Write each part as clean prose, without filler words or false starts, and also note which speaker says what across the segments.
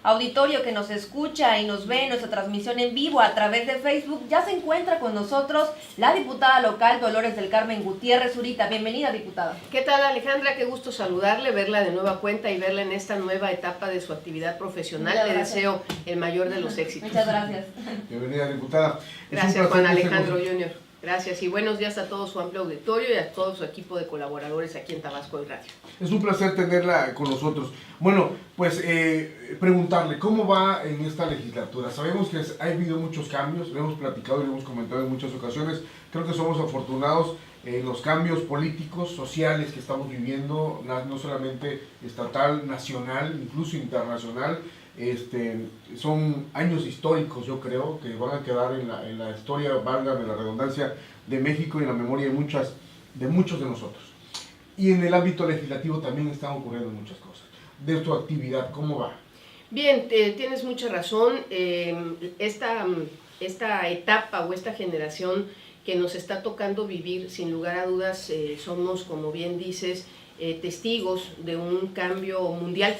Speaker 1: Auditorio que nos escucha y nos ve en nuestra transmisión en vivo a través de Facebook, ya se encuentra con nosotros la diputada local Dolores del Carmen Gutiérrez Zurita. Bienvenida, diputada.
Speaker 2: ¿Qué tal, Alejandra? Qué gusto saludarle, verla de nueva cuenta y verla en esta nueva etapa de su actividad profesional. Le deseo el mayor de los éxitos.
Speaker 1: Muchas gracias.
Speaker 3: Bienvenida, diputada.
Speaker 2: Gracias, Juan Alejandro Jr. Gracias y buenos días a todo su amplio auditorio y a todo su equipo de colaboradores aquí en Tabasco y Radio.
Speaker 3: Es un placer tenerla con nosotros. Bueno, pues preguntarle, ¿cómo va en esta legislatura? Sabemos que ha habido muchos cambios, lo hemos platicado y lo hemos comentado en muchas ocasiones. Creo que somos afortunados en los cambios políticos, sociales que estamos viviendo, no solamente estatal, nacional, incluso internacional. Son años históricos, yo creo, que van a quedar en la historia, valga de la redundancia, de México y en la memoria de muchos de nosotros. Y en el ámbito legislativo también están ocurriendo muchas cosas. De tu actividad, ¿cómo va?
Speaker 2: Bien, tienes mucha razón. Esta etapa o esta generación que nos está tocando vivir, sin lugar a dudas, somos, como bien dices, testigos de un cambio mundial,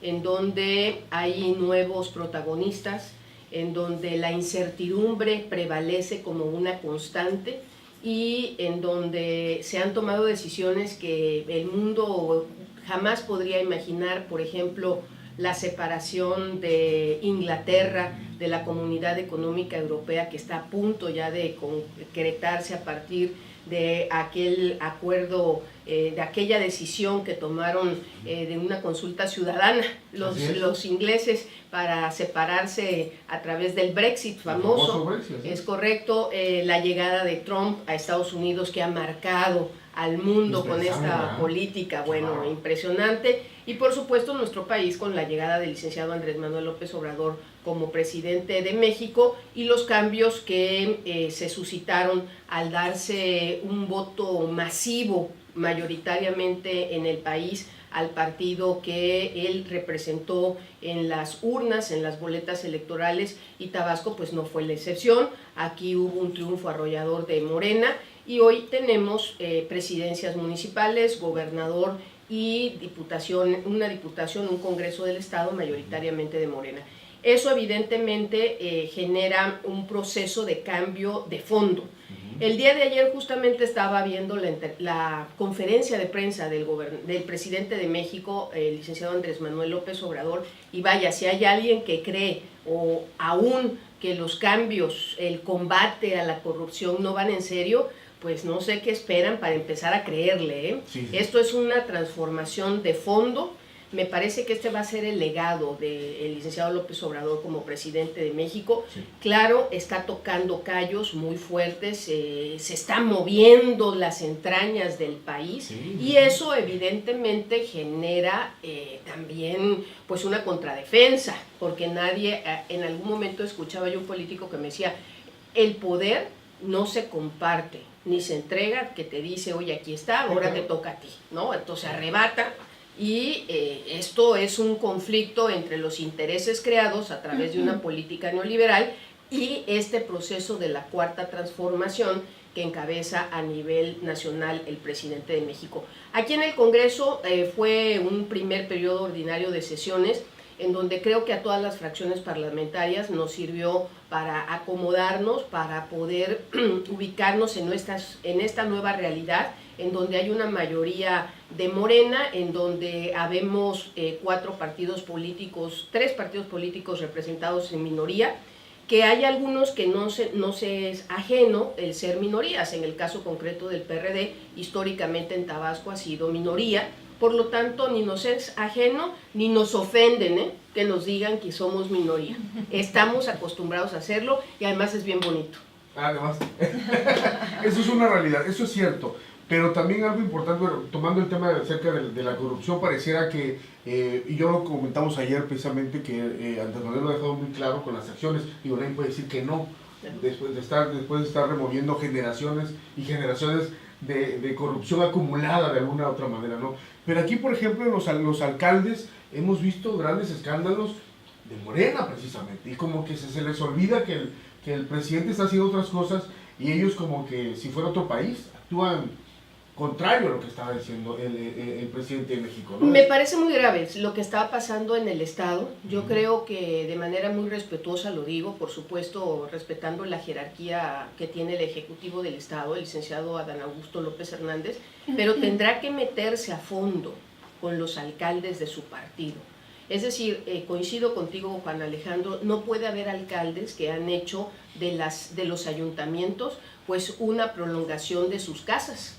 Speaker 2: en donde hay nuevos protagonistas, en donde la incertidumbre prevalece como una constante y en donde se han tomado decisiones que el mundo jamás podría imaginar. Por ejemplo, la separación de Inglaterra de la Comunidad Económica Europea, que está a punto ya de concretarse a partir de aquel acuerdo, de aquella decisión que tomaron de una consulta ciudadana los ingleses para separarse a través del Brexit famoso.
Speaker 3: Brexit, ¿sí?
Speaker 2: Es correcto, la llegada de Trump a Estados Unidos, que ha marcado al mundo con esta política, bueno, impresionante, y por supuesto nuestro país con la llegada del licenciado Andrés Manuel López Obrador como presidente de México y los cambios que se suscitaron al darse un voto masivo mayoritariamente en el país al partido que él representó en las urnas, en las boletas electorales, y Tabasco pues no fue la excepción. Aquí hubo un triunfo arrollador de Morena y hoy tenemos presidencias municipales, gobernador y un Congreso del Estado mayoritariamente de Morena. Eso evidentemente genera un proceso de cambio de fondo. El día de ayer justamente estaba viendo la conferencia de prensa del presidente de México, el licenciado Andrés Manuel López Obrador, y vaya, si hay alguien que cree o aún que los cambios, el combate a la corrupción no van en serio, pues no sé qué esperan para empezar a creerle, ¿eh? Sí. Esto es una transformación de fondo. Me parece que este va a ser el legado del licenciado López Obrador como presidente de México. Sí. Claro, está tocando callos muy fuertes, se están moviendo las entrañas del país, sí, y eso evidentemente genera también pues una contradefensa, porque nadie, en algún momento escuchaba yo un político que me decía, el poder no se comparte, ni se entrega, que te dice, oye, aquí está, ahora te toca a ti, ¿no? Entonces arrebata. Y esto es un conflicto entre los intereses creados a través de una política neoliberal y este proceso de la cuarta transformación que encabeza a nivel nacional el presidente de México. Aquí en el Congreso fue un primer periodo ordinario de sesiones en donde creo que a todas las fracciones parlamentarias nos sirvió para acomodarnos, para poder ubicarnos en esta nueva realidad, en donde hay una mayoría de Morena, en donde habemos 3 partidos políticos representados en minoría, que hay algunos que no se es ajeno el ser minorías. En el caso concreto del PRD, históricamente en Tabasco ha sido minoría, por lo tanto ni nos es ajeno ni nos ofenden que nos digan que somos minoría. Estamos acostumbrados a hacerlo y además es bien bonito.
Speaker 3: Además, eso es una realidad, eso es cierto. Pero también algo importante, tomando el tema acerca de la corrupción, pareciera que, y yo lo comentamos ayer precisamente, que Andrés Manuel lo ha dejado muy claro con las acciones, y nadie puede decir que no, después de estar removiendo generaciones y generaciones de corrupción acumulada de alguna u otra manera, ¿no? Pero aquí, por ejemplo, los alcaldes hemos visto grandes escándalos de Morena, precisamente, y como que se les olvida que el presidente está haciendo otras cosas, y ellos como que si fuera otro país, actúan contrario a lo que estaba diciendo el presidente de México, ¿no?
Speaker 2: Me parece muy grave lo que estaba pasando en el Estado. Yo creo que de manera muy respetuosa lo digo, por supuesto respetando la jerarquía que tiene el Ejecutivo del Estado, el licenciado Adán Augusto López Hernández, pero tendrá que meterse a fondo con los alcaldes de su partido. Es decir, coincido contigo, Juan Alejandro, no puede haber alcaldes que han hecho de los ayuntamientos pues una prolongación de sus casas,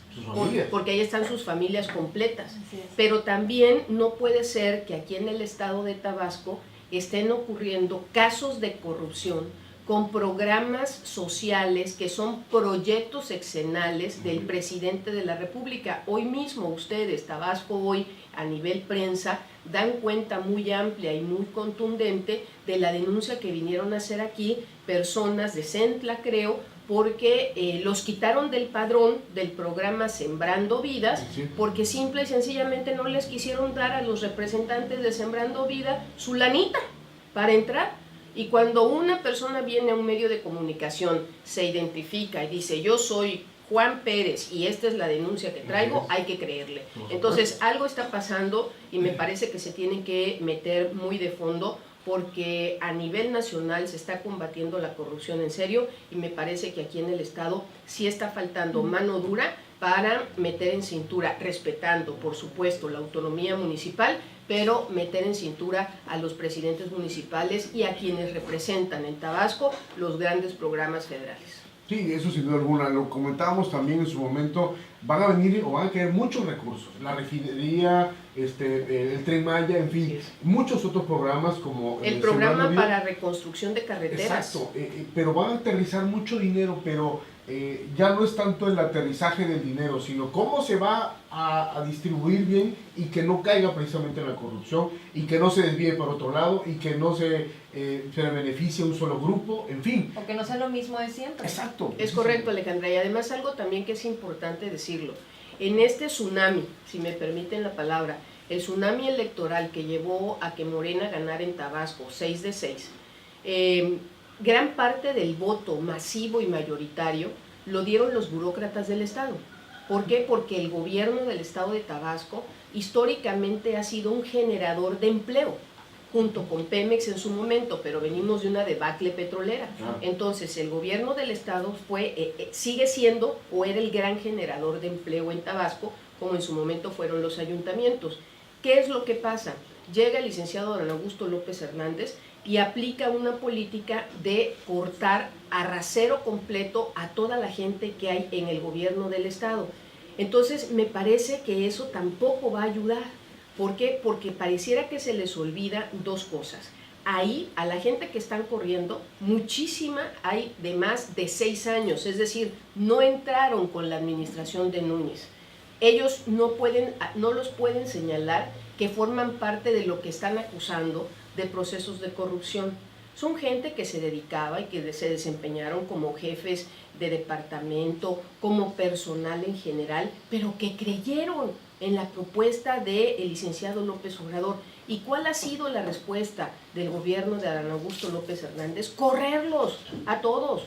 Speaker 2: porque ahí están sus familias completas. Pero también no puede ser que aquí en el estado de Tabasco estén ocurriendo casos de corrupción con programas sociales que son proyectos sexenales del presidente de la República. Hoy mismo ustedes, Tabasco Hoy, a nivel prensa, dan cuenta muy amplia y muy contundente de la denuncia que vinieron a hacer aquí personas de Centla, creo, porque los quitaron del padrón del programa Sembrando Vidas, porque simple y sencillamente no les quisieron dar a los representantes de Sembrando Vida su lanita para entrar. Y cuando una persona viene a un medio de comunicación, se identifica y dice, yo soy Juan Pérez y esta es la denuncia que traigo, hay que creerle. Entonces algo está pasando y me parece que se tiene que meter muy de fondo, porque a nivel nacional se está combatiendo la corrupción en serio y me parece que aquí en el estado sí está faltando mano dura para meter en cintura, respetando por supuesto la autonomía municipal, pero meter en cintura a los presidentes municipales y a quienes representan en Tabasco los grandes programas federales.
Speaker 3: Sí, eso sin duda alguna, lo comentábamos también en su momento, van a venir o van a caer muchos recursos, la refinería, el Tren Maya, en fin, muchos otros programas como...
Speaker 2: El programa para reconstrucción de carreteras.
Speaker 3: Exacto, pero van a aterrizar mucho dinero, pero ya no es tanto el aterrizaje del dinero, sino cómo se va a distribuir bien y que no caiga precisamente en la corrupción y que no se desvíe por otro lado y que no se le beneficie a un solo grupo, en fin.
Speaker 1: O que no sea lo mismo de siempre.
Speaker 3: Exacto.
Speaker 2: Es correcto, Alejandra, y además algo también que es importante decirlo. En este tsunami, si me permiten la palabra, el tsunami electoral que llevó a que Morena ganara en Tabasco 6 de 6, gran parte del voto masivo y mayoritario lo dieron los burócratas del Estado. ¿Por qué? Porque el gobierno del Estado de Tabasco históricamente ha sido un generador de empleo, junto con Pemex en su momento, pero venimos de una debacle petrolera. Entonces el gobierno del Estado sigue siendo o era el gran generador de empleo en Tabasco, como en su momento fueron los ayuntamientos. ¿Qué es lo que pasa? Llega el licenciado Adán Augusto López Hernández y aplica una política de cortar a rasero completo a toda la gente que hay en el gobierno del Estado. Entonces me parece que eso tampoco va a ayudar. ¿Por qué? Porque pareciera que se les olvida dos cosas. Ahí, a la gente que están corriendo, muchísima hay de más de 6 años, es decir, no entraron con la administración de Núñez. Ellos no los pueden señalar que forman parte de lo que están acusando de procesos de corrupción. Son gente que se dedicaba y que se desempeñaron como jefes de departamento, como personal en general, pero que creyeron en la propuesta del licenciado López Obrador. ¿Y cuál ha sido la respuesta del gobierno de Adán Augusto López Hernández? Correrlos a todos.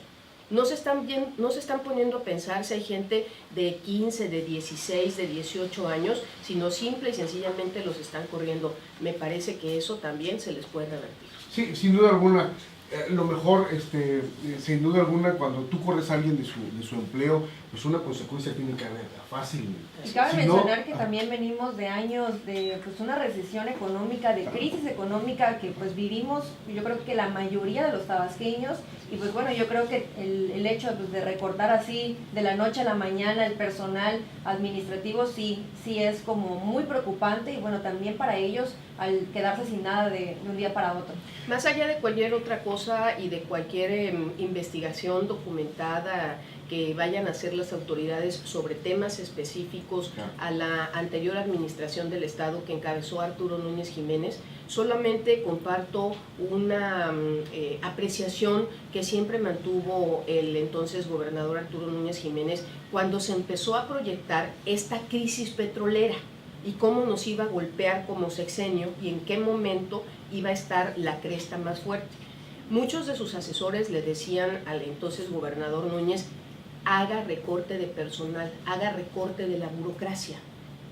Speaker 2: No se están poniendo a pensar si hay gente de 15, de 16, de 18 años, sino simple y sencillamente los están corriendo. Me parece que eso también se les puede revertir.
Speaker 3: Sí, sin duda alguna. Lo mejor, sin duda alguna, cuando tú corres a alguien de su empleo, pues una consecuencia tiene que haber, fácilmente.
Speaker 1: Y cabe mencionar que también venimos de años de pues una recesión económica, de crisis económica que pues vivimos, yo creo que la mayoría de los tabasqueños, y pues bueno, yo creo que el hecho pues, de recortar así de la noche a la mañana el personal administrativo sí es como muy preocupante, y bueno, también para ellos al quedarse sin nada de un día para otro.
Speaker 2: Más allá de cualquier otra cosa y de cualquier investigación documentada que vayan a hacer las autoridades sobre temas específicos a la anterior administración del Estado que encabezó Arturo Núñez Jiménez, solamente comparto una apreciación que siempre mantuvo el entonces gobernador Arturo Núñez Jiménez cuando se empezó a proyectar esta crisis petrolera y cómo nos iba a golpear como sexenio y en qué momento iba a estar la cresta más fuerte. Muchos de sus asesores le decían al entonces gobernador Núñez, haga recorte de personal, haga recorte de la burocracia.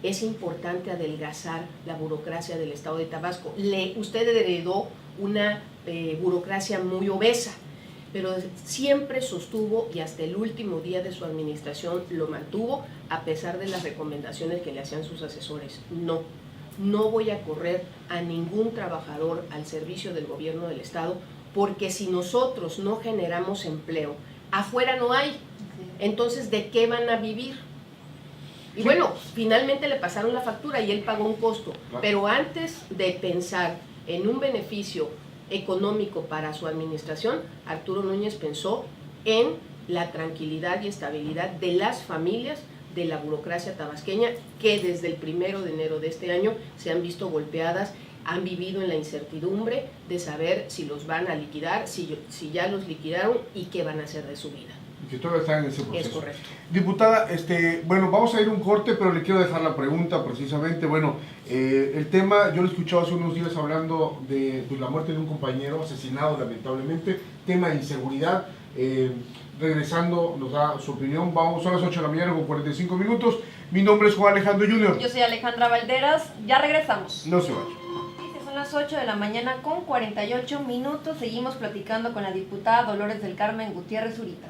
Speaker 2: Es importante adelgazar la burocracia del Estado de Tabasco. Usted heredó una burocracia muy obesa, pero siempre sostuvo y hasta el último día de su administración lo mantuvo a pesar de las recomendaciones que le hacían sus asesores. No voy a correr a ningún trabajador al servicio del gobierno del Estado, porque si nosotros no generamos empleo, afuera no hay. Entonces, ¿de qué van a vivir? Y bueno, finalmente le pasaron la factura y él pagó un costo. Pero antes de pensar en un beneficio económico para su administración, Arturo Núñez pensó en la tranquilidad y estabilidad de las familias de la burocracia tabasqueña, que desde el 1 de enero de este año se han visto golpeadas, han vivido en la incertidumbre de saber si los van a liquidar, si ya los liquidaron y qué van a hacer de su vida.
Speaker 3: Que todavía están en ese proceso.
Speaker 2: Es correcto.
Speaker 3: Diputada, bueno, vamos a ir a un corte, pero le quiero dejar la pregunta precisamente. Bueno, el tema, yo lo escuchaba hace unos días hablando de la muerte de un compañero asesinado lamentablemente, tema de inseguridad. Regresando, nos da su opinión. Vamos a las 8 de la mañana con 45 minutos. Mi nombre es Juan Alejandro Jr.
Speaker 1: Yo soy Alejandra Valderas. Ya regresamos.
Speaker 3: No se vayan.
Speaker 1: Son las 8 de la mañana con 48 minutos. Seguimos platicando con la diputada Dolores del Carmen Gutiérrez Zurita.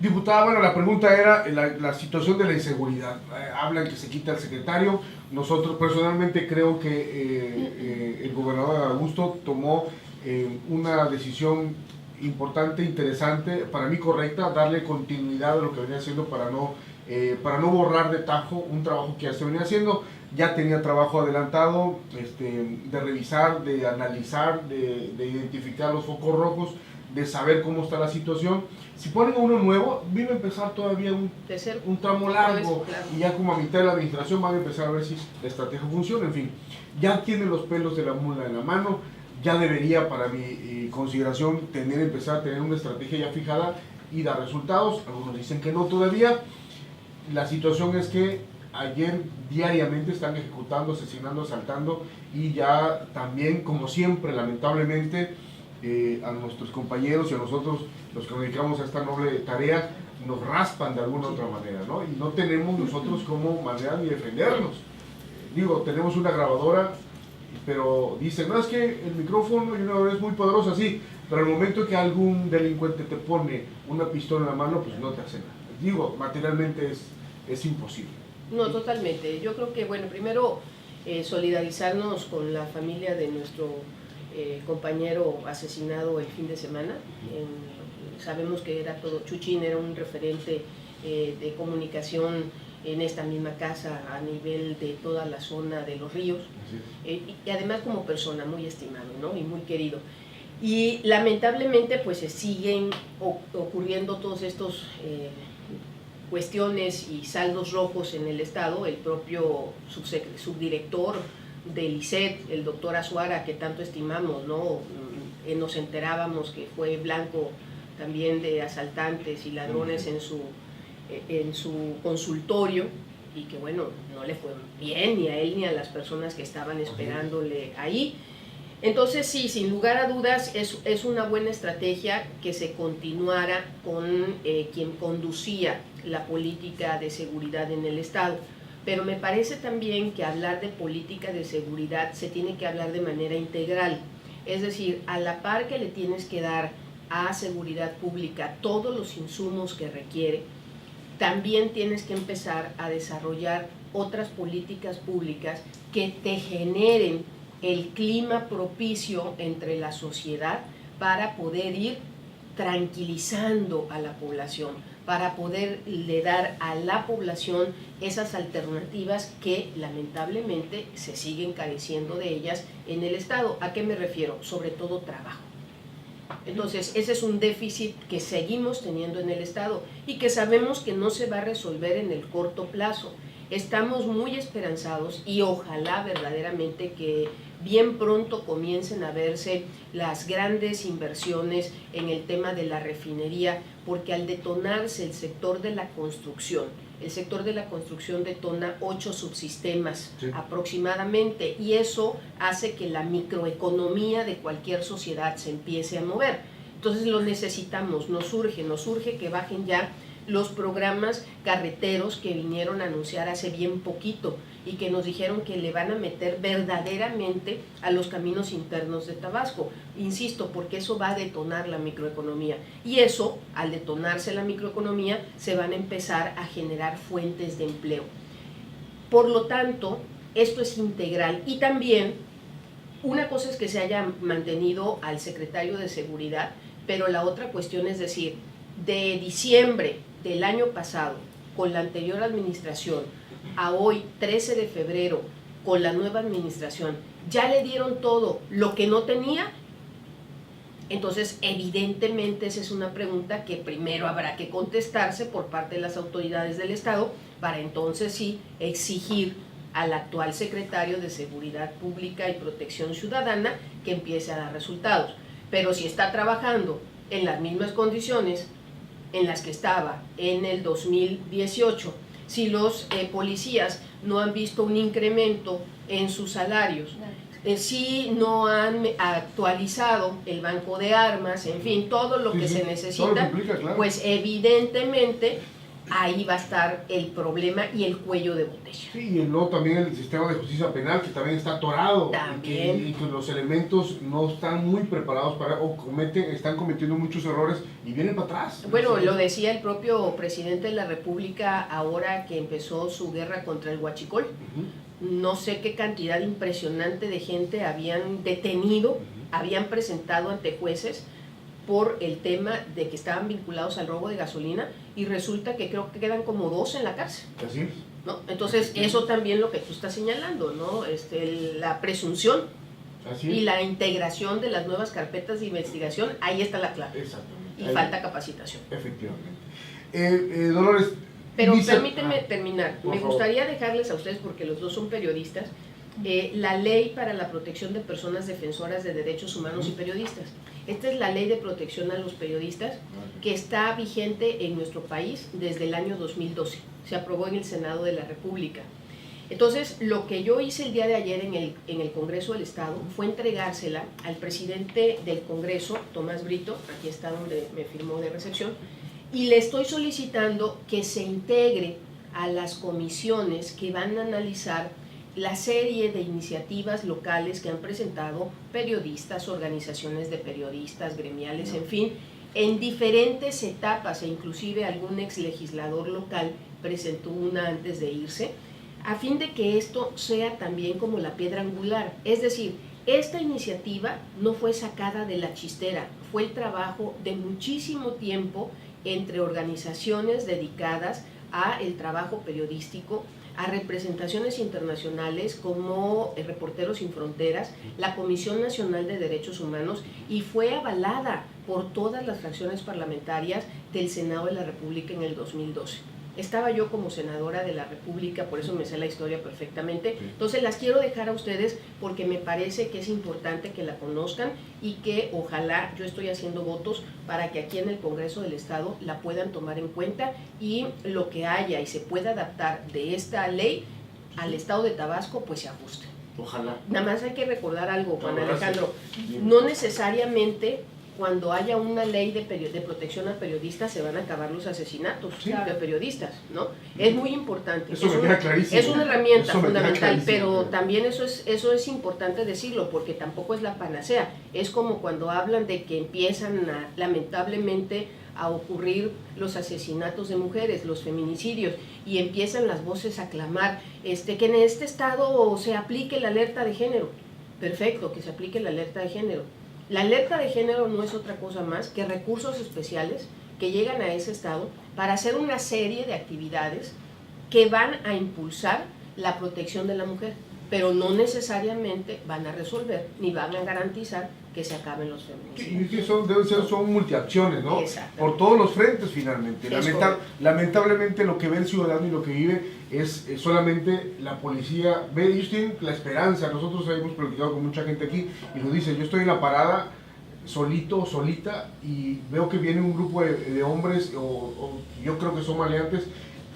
Speaker 3: Diputada, bueno, la pregunta era la situación de la inseguridad. Hablan que se quita el secretario. Nosotros personalmente creo que el gobernador Augusto tomó una decisión importante, interesante, para mí correcta, darle continuidad a lo que venía haciendo para no borrar de tajo un trabajo que ya se venía haciendo. Ya tenía trabajo adelantado, de revisar, de analizar, de identificar los focos rojos, de saber cómo está la situación. Si ponen uno nuevo, viene a empezar todavía un tramo largo, y ya como a mitad de la administración van a empezar a ver si la estrategia funciona. En fin, ya tiene los pelos de la mula en la mano, ya debería, para mi consideración, empezar a tener una estrategia ya fijada y dar resultados. Algunos dicen que no todavía. La situación es que ayer diariamente están ejecutando, asesinando, asaltando, y ya también, como siempre, lamentablemente, a nuestros compañeros y a nosotros, los que nos dedicamos a esta noble tarea, nos raspan de alguna otra manera, ¿no? Y no tenemos nosotros como manera ni defendernos. Digo, tenemos una grabadora, pero dicen, no, es que el micrófono y una grabadora es muy poderosa, sí, pero al momento que algún delincuente te pone una pistola en la mano, pues no te hace nada. Digo, materialmente es imposible.
Speaker 2: No, totalmente. Yo creo que, bueno, primero solidarizarnos con la familia de nuestro compañero asesinado el fin de semana. Sabemos que era todo, Chuchín era un referente de comunicación en esta misma casa a nivel de toda la zona de Los Ríos, y además como persona muy estimado, ¿no? Y muy querido. Y lamentablemente pues se siguen ocurriendo todos estos cuestiones y saldos rojos en el Estado. El propio subdirector del ICET, el doctor Azuara, que tanto estimamos, ¿no? Nos enterábamos que fue blanco también de asaltantes y ladrones en su consultorio, y que bueno, no le fue bien ni a él ni a las personas que estaban esperándole ahí. Entonces sí, sin lugar a dudas es una buena estrategia que se continuara con quien conducía la política de seguridad en el Estado. Pero me parece también que hablar de política de seguridad se tiene que hablar de manera integral. Es decir, a la par que le tienes que dar a seguridad pública todos los insumos que requiere, también tienes que empezar a desarrollar otras políticas públicas que te generen el clima propicio entre la sociedad para poder ir tranquilizando a la población, para poderle dar a la población esas alternativas que lamentablemente se siguen careciendo de ellas en el Estado. ¿A qué me refiero? Sobre todo trabajo. Entonces, ese es un déficit que seguimos teniendo en el Estado y que sabemos que no se va a resolver en el corto plazo. Estamos muy esperanzados y ojalá verdaderamente que bien pronto comiencen a verse las grandes inversiones en el tema de la refinería, porque al detonarse el sector de la construcción detona 8 subsistemas aproximadamente, y eso hace que la microeconomía de cualquier sociedad se empiece a mover. Entonces lo necesitamos, nos urge que bajen ya los programas carreteros que vinieron a anunciar hace bien poquito y que nos dijeron que le van a meter verdaderamente a los caminos internos de Tabasco. Insisto, porque eso va a detonar la microeconomía. Y eso, al detonarse la microeconomía, se van a empezar a generar fuentes de empleo. Por lo tanto, esto es integral. Y también, una cosa es que se haya mantenido al secretario de Seguridad, pero la otra cuestión es decir, de diciembre del año pasado, con la anterior administración, a hoy, 13 de febrero, con la nueva administración, ya le dieron todo lo que no tenía. Entonces, evidentemente, esa es una pregunta que primero habrá que contestarse por parte de las autoridades del Estado, para entonces sí exigir al actual secretario de Seguridad Pública y Protección Ciudadana que empiece a dar resultados. Pero si está trabajando en las mismas condiciones en las que estaba en el 2018, si los policías no han visto un incremento en sus salarios, si no han actualizado el banco de armas, en fin, todo lo que se necesita, pues evidentemente ahí va a estar el problema y el cuello de botella.
Speaker 3: Sí, y luego también el sistema de justicia penal, que también está atorado, y que los elementos no están muy preparados para, o están cometiendo muchos errores y vienen para atrás.
Speaker 2: Bueno, lo decía el propio presidente de la República ahora que empezó su guerra contra el huachicol. No sé qué cantidad impresionante de gente habían detenido, habían presentado ante jueces por el tema de que estaban vinculados al robo de gasolina, y resulta que creo que quedan como 2 en la cárcel.
Speaker 3: Así es.
Speaker 2: ¿No? Entonces, eso también lo que tú estás señalando, ¿no? La presunción y la integración de las nuevas carpetas de investigación, ahí está la clave.
Speaker 3: Exactamente.
Speaker 2: Y falta capacitación.
Speaker 3: Efectivamente. Dolores.
Speaker 2: Pero permíteme terminar. Me gustaría dejarles a ustedes, porque los dos son periodistas, la ley para la protección de personas defensoras de derechos humanos y periodistas. Esta es la ley de protección a los periodistas que está vigente en nuestro país desde el año 2012. Se aprobó en el Senado de la República. Entonces, lo que yo hice el día de ayer en el Congreso del Estado fue entregársela al presidente del Congreso, Tomás Brito, aquí está donde me firmó de recepción, y le estoy solicitando que se integre a las comisiones que van a analizar la serie de iniciativas locales que han presentado periodistas, organizaciones de periodistas, gremiales, en fin, en diferentes etapas, e inclusive algún ex legislador local presentó una antes de irse, a fin de que esto sea también como la piedra angular. Es decir, esta iniciativa no fue sacada de la chistera, fue el trabajo de muchísimo tiempo entre organizaciones dedicadas a el trabajo periodístico, a representaciones internacionales como Reporteros Sin Fronteras, la Comisión Nacional de Derechos Humanos, y fue avalada por todas las fracciones parlamentarias del Senado de la República en el 2012. Estaba yo como senadora de la República, por eso me sé la historia perfectamente. Entonces las quiero dejar a ustedes porque me parece que es importante que la conozcan y que ojalá, yo estoy haciendo votos para que aquí en el Congreso del Estado la puedan tomar en cuenta, y lo que haya y se pueda adaptar de esta ley al Estado de Tabasco pues se ajuste.
Speaker 3: Ojalá.
Speaker 2: Nada más hay que recordar algo, Juan Alejandro, no necesariamente cuando haya una ley de protección a periodistas se van a acabar los asesinatos de periodistas, ¿no? Es muy importante.
Speaker 3: Eso me queda clarísimo.
Speaker 2: Es una herramienta fundamental, pero también eso es importante decirlo, porque tampoco es la panacea. Es como cuando hablan de que empiezan lamentablemente a ocurrir los asesinatos de mujeres, los feminicidios, y empiezan las voces a clamar que en este estado se aplique la alerta de género. Perfecto, que se aplique la alerta de género. La alerta de género no es otra cosa más que recursos especiales que llegan a ese estado para hacer una serie de actividades que van a impulsar la protección de la mujer, pero no necesariamente van a resolver ni van a garantizar que se acaben los feminicidios.
Speaker 3: Y que son multiacciones, ¿no? Por todos los frentes finalmente. Lamentablemente lo que ve el ciudadano y lo que vive es solamente la policía. Ellos tienen la esperanza. Nosotros hemos platicado con mucha gente aquí y nos dice, yo estoy en la parada solito o solita y veo que viene un grupo de hombres o yo creo que son maleantes,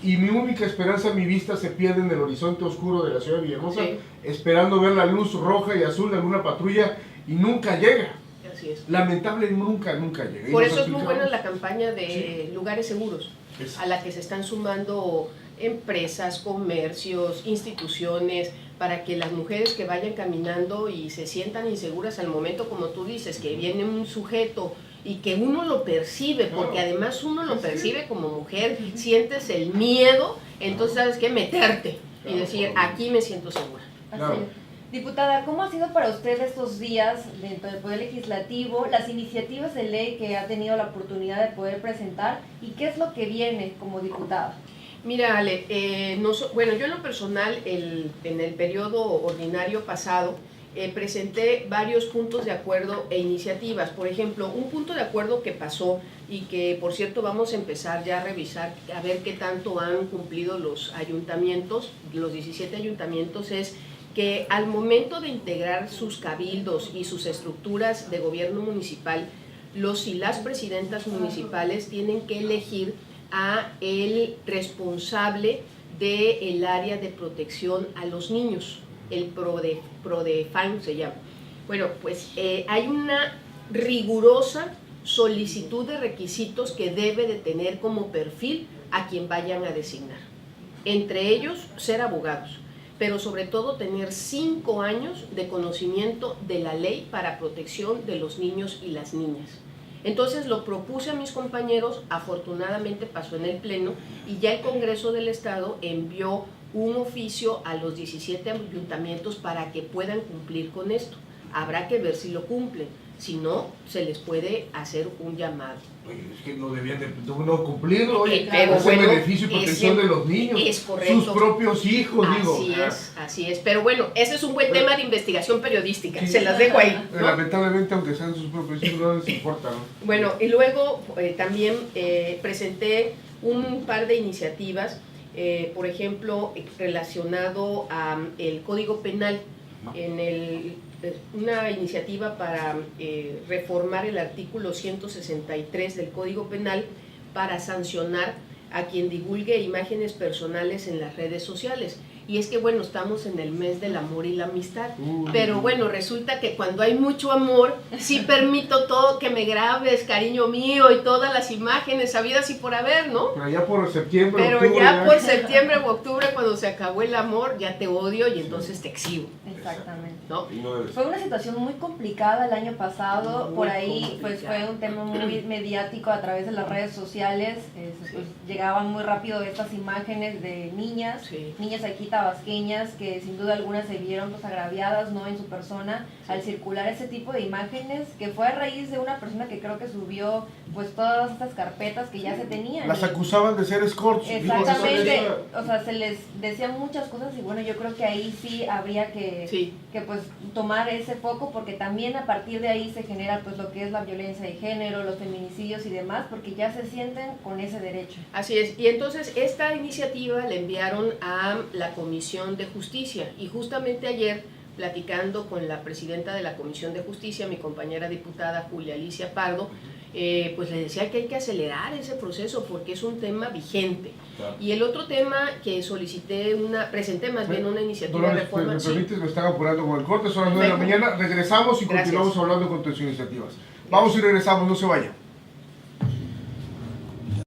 Speaker 3: y mi única esperanza, mi vista se pierde en el horizonte oscuro de la ciudad de Villahermosa, esperando ver la luz roja y azul de alguna patrulla, y nunca llega.
Speaker 2: Así es.
Speaker 3: Lamentable, nunca llega.
Speaker 2: Por eso es muy buena la campaña de lugares seguros. a la que se están sumando empresas, comercios, instituciones, para que las mujeres que vayan caminando y se sientan inseguras al momento, como tú dices, que viene un sujeto y que uno lo percibe, porque además uno lo percibe como mujer, sientes el miedo, entonces sabes qué, meterte y decir, aquí me siento segura.
Speaker 1: Así es. Diputada, ¿cómo ha sido para usted estos días dentro del Poder Legislativo, las iniciativas de ley que ha tenido la oportunidad de poder presentar y qué es lo que viene como diputada?
Speaker 2: Mira, Ale, bueno, yo en lo personal, en el periodo ordinario pasado, presenté varios puntos de acuerdo e iniciativas. Por ejemplo, un punto de acuerdo que pasó y que, por cierto, vamos a empezar ya a revisar, a ver qué tanto han cumplido los ayuntamientos, los 17 ayuntamientos, es que al momento de integrar sus cabildos y sus estructuras de gobierno municipal, los y las presidentas municipales tienen que elegir a el responsable del área de protección a los niños, el PRODEFAN se llama. Bueno, pues hay una rigurosa solicitud de requisitos que debe de tener como perfil a quien vayan a designar. Entre ellos, ser abogados, pero sobre todo tener 5 años de conocimiento de la ley para protección de los niños y las niñas. Entonces lo propuse a mis compañeros, afortunadamente pasó en el Pleno y ya el Congreso del Estado envió un oficio a los 17 ayuntamientos para que puedan cumplir con esto. Habrá que ver si lo cumplen, si no, se les puede hacer un llamado.
Speaker 3: Oye, es que no debían de no cumplirlo, oye,
Speaker 2: pero
Speaker 3: es
Speaker 2: bueno,
Speaker 3: el beneficio y protección de los niños,
Speaker 2: es correcto,
Speaker 3: sus propios hijos,
Speaker 2: así es, pero bueno, ese es un buen tema de investigación periodística, se las dejo ahí, ¿no?
Speaker 3: Lamentablemente, aunque sean sus propios hijos, no les importa, ¿no?
Speaker 2: Bueno, y luego también presenté un par de iniciativas, por ejemplo, relacionado a el Código Penal, una iniciativa para reformar el artículo 163 del Código Penal para sancionar a quien divulgue imágenes personales en las redes sociales. Y es que, bueno, estamos en el mes del amor y la amistad, pero bueno, resulta que cuando hay mucho amor, sí permito todo, que me grabes, cariño mío, y todas las imágenes habidas y por haber, ¿no?
Speaker 3: Pero ya por septiembre,
Speaker 2: pero
Speaker 3: octubre,
Speaker 2: ya por septiembre o octubre, cuando se acabó el amor, ya te odio y entonces te exhibo.
Speaker 1: Exactamente.
Speaker 2: ¿No?
Speaker 1: Fue una situación muy complicada el año pasado, por ahí pues fue un tema muy mediático a través de las redes sociales, pues, llegaban muy rápido estas imágenes de niñas, niñas aquí tabasqueñas que sin duda algunas se vieron pues agraviadas, ¿no?, en su persona al circular ese tipo de imágenes, que fue a raíz de una persona que creo que subió pues todas estas carpetas que ya se tenían.
Speaker 3: Las acusaban de ser escorts.
Speaker 1: Exactamente, o sea, se les decían muchas cosas y bueno, yo creo que ahí sí habría que pues tomar ese foco, porque también a partir de ahí se genera pues lo que es la violencia de género, los feminicidios y demás, porque ya se sienten con ese derecho.
Speaker 2: Así es, y entonces esta iniciativa la enviaron a la Comisión de Justicia y justamente ayer, platicando con la presidenta de la Comisión de Justicia, mi compañera diputada Julia Alicia Pardo, pues le decía que hay que acelerar ese proceso porque es un tema vigente. Claro. Y el otro tema que presenté más bien una iniciativa de reforma.
Speaker 3: ¿Me permites? Me están apurando con el corte, son las 9 de la mañana, regresamos y continuamos hablando con tus iniciativas. Vamos y regresamos, no se vayan.